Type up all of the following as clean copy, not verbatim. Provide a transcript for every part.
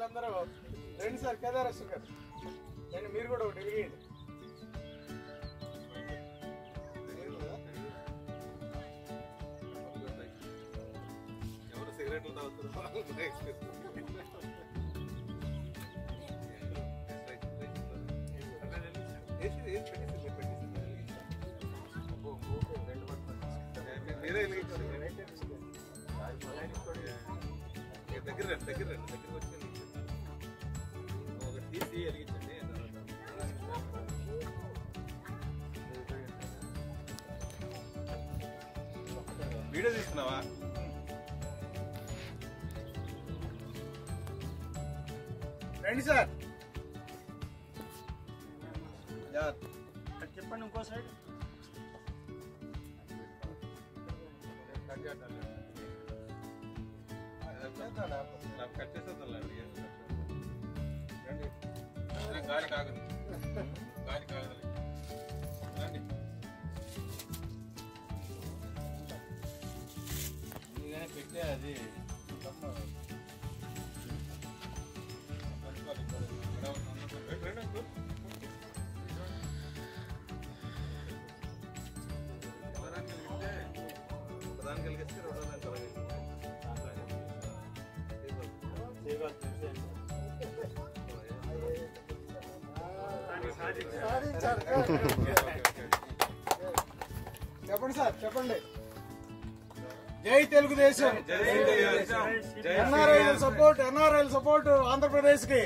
వీళ్ళందరూ రండి సార్. కేదారేశ్వర్ గారు నేను మీరు కూడా ఒకటి వెలిగేయండి. ఎవరు సిగరెట్లు తాగుతారు? మీరే దగ్గర వచ్చి ఒకటి తీసి వెలిగించండి. వీడియో తీసుకున్నావా? రండి సార్. చెప్పండి ఇంకో సైడ్. కట్ చేసేద్దాండి. గాలి కాగదు, గాలి కాగదు. రండి. పెట్టే అది ఒకదానికి కలిగిస్తే రెండో దానికి చెప్పండి సార్, చెప్పండి. జై తెలుగుదేశం. ఎన్ఆర్ఐ సపోర్ట్ ఆంధ్రప్రదేశ్ కి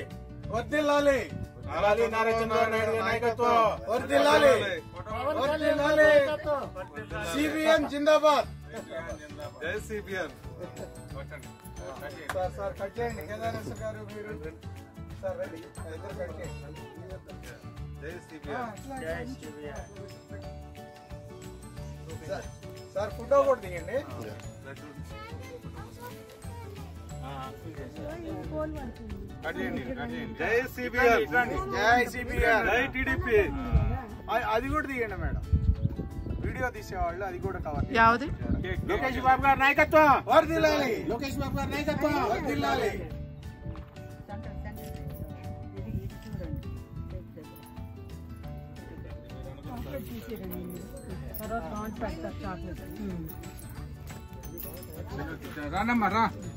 వర్ధిల్లాలి. నారా చంద్రబాబు నాయుడు గారి నాయకత్వం వర్ధిల్లాలి. సిబిఎన్ జిందాబాద్. జై సిబిఎన్. సార్ కట్ చేయండి. కేదారేశ్వర్ గారు మీరు సార్ రెడీ. ఇద్దరు కట్ చేయండి. జై సిబిఎన్. సార్ ఫోటో కూడా తీయండి. జై సిబిఎన్. జై సిబిఎన్. జై టీడీపీ. అది కూడా తీయండి మేడం. వీడియో తీసేవాళ్ళు అది కూడా కవర్. యావది లోకేష్ బాబు గారి నాయకత్వం వర్ధిల్లాలి. లోకేష్ బాబు గారి నాయకత్వం వర్ధిల్లాలి.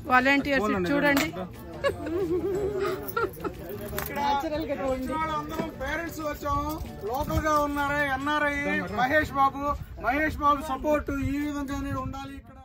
వాలంటీర్స్ చూడండి. అందరం పేరెంట్స్ వచ్చాము. లోకల్ గా ఉన్నారే ఎన్ఆర్ఐ మహేష్ బాబు సపోర్ట్ ఈ విధంగానే ఉండాలి ఇక్కడ.